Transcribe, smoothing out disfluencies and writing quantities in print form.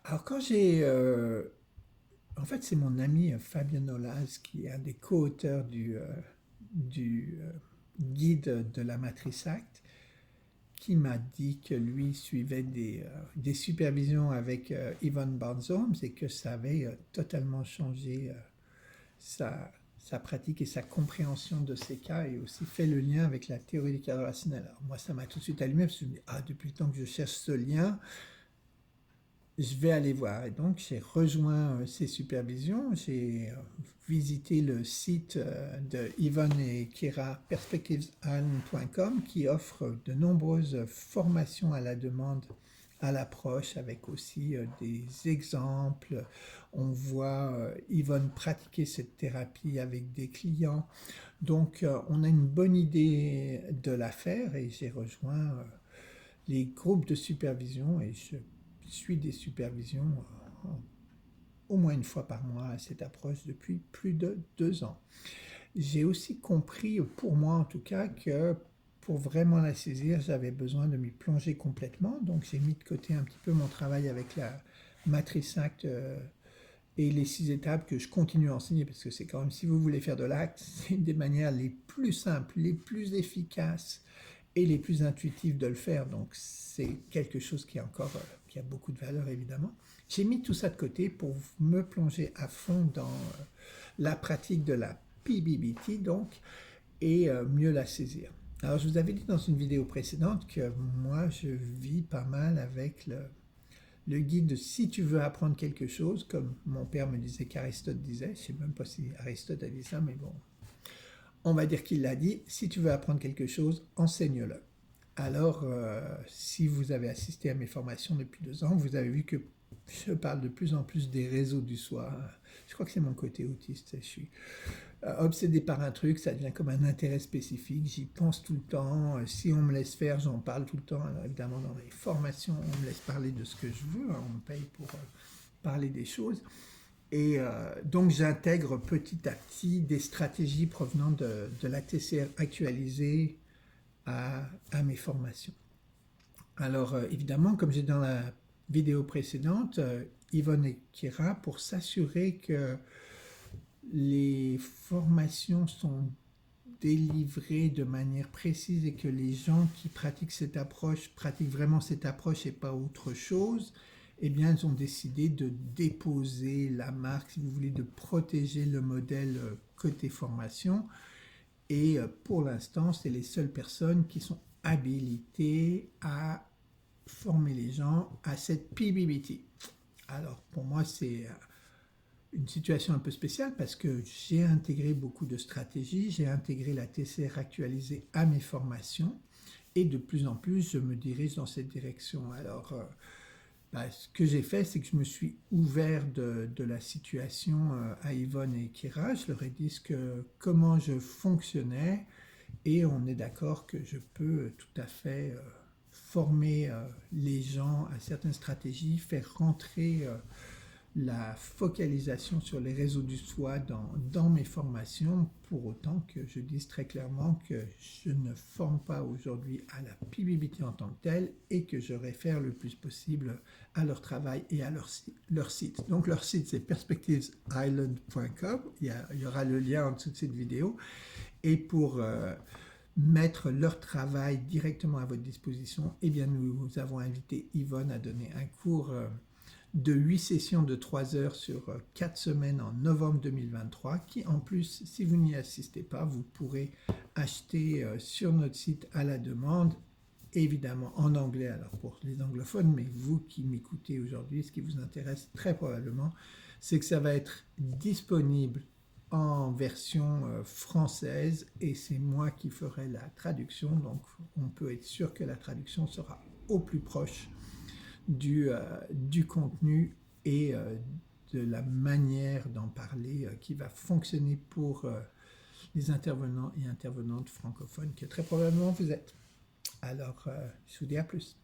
Alors quand j'ai... en fait, c'est mon ami Fabien Nolaz qui est un des co-auteurs du guide de la matrice ACT qui m'a dit que lui suivait des supervisions avec Yvonne Barnes-Holmes et que ça avait totalement changé sa pratique et sa compréhension de ces cas et aussi fait le lien avec la théorie des cadres rationnels. Alors moi, ça m'a tout de suite allumé parce que je me dis, ah, depuis le temps que je cherche ce lien, je vais aller voir. Et donc, j'ai rejoint ces supervisions. J'ai visité le site de Yvonne et Kira, perspectivesisland.com, qui offre de nombreuses formations à la demande à l'approche, avec aussi des exemples. On voit Yvonne pratiquer cette thérapie avec des clients. Donc, on a une bonne idée de l'affaire et j'ai rejoint les groupes de supervision et je suis des supervisions au moins une fois par mois à cette approche depuis plus de 2 ans. J'ai aussi compris, pour moi en tout cas, que pour vraiment la saisir, j'avais besoin de m'y plonger complètement. Donc j'ai mis de côté un petit peu mon travail avec la matrice acte et les 6 étapes que je continue à enseigner parce que c'est quand même, si vous voulez faire de l'acte, c'est une des manières les plus simples, les plus efficaces et les plus intuitives de le faire. Donc c'est quelque chose qui est encore qui a beaucoup de valeur évidemment. J'ai mis tout ça de côté pour me plonger à fond dans la pratique de la PBBT donc et mieux la saisir. Alors je vous avais dit dans une vidéo précédente que moi je vis pas mal avec le guide de si tu veux apprendre quelque chose, comme mon père me disait qu'Aristote disait, je ne sais même pas si Aristote a dit ça, mais bon, on va dire qu'il l'a dit, si tu veux apprendre quelque chose, enseigne-le. Alors, si vous avez assisté à mes formations depuis 2 ans, vous avez vu que je parle de plus en plus des réseaux du soi. Je crois que c'est mon côté autiste. Je suis obsédé par un truc, ça devient comme un intérêt spécifique. J'y pense tout le temps. Si on me laisse faire, j'en parle tout le temps. Alors évidemment, dans les formations, on me laisse parler de ce que je veux. On me paye pour parler des choses. Et donc j'intègre petit à petit des stratégies provenant de la TCR actualisée à mes formations. Alors évidemment, comme j'ai dans la vidéo précédente, Yvonne et Kira, pour s'assurer que les formations sont délivrées de manière précise et que les gens qui pratiquent cette approche pratiquent vraiment cette approche et pas autre chose, eh bien, ils ont décidé de déposer la marque, si vous voulez, de protéger le modèle côté formation. Et pour l'instant, c'est les seules personnes qui sont habilitées à former les gens à cette PBBT. Alors, pour moi, c'est une situation un peu spéciale parce que j'ai intégré beaucoup de stratégies, j'ai intégré la TCR actualisée à mes formations et de plus en plus, je me dirige dans cette direction. Alors, ce que j'ai fait, c'est que je me suis ouvert de la situation à Yvonne et Kira. Je leur ai dit comment je fonctionnais et on est d'accord que je peux tout à fait former les gens à certaines stratégies, faire rentrer la focalisation sur les réseaux du soi dans mes formations, pour autant que je dise très clairement que je ne forme pas aujourd'hui à la PBBT en tant que telle et que je réfère le plus possible à leur travail et à leur site. Donc leur site c'est perspectivesisland.com, il y aura le lien en dessous de cette vidéo, et pour mettre leur travail directement à votre disposition, eh bien nous avons invité Yvonne à donner un cours de 8 sessions de 3 heures sur 4 semaines en novembre 2023, qui en plus, si vous n'y assistez pas, vous pourrez acheter sur notre site à la demande, évidemment en anglais, alors pour les anglophones, mais vous qui m'écoutez aujourd'hui, ce qui vous intéresse très probablement, c'est que ça va être disponible en version française et c'est moi qui ferai la traduction, donc on peut être sûr que la traduction sera au plus proche du contenu et de la manière d'en parler qui va fonctionner pour les intervenants et intervenantes francophones que très probablement vous êtes. Alors, je vous dis à plus.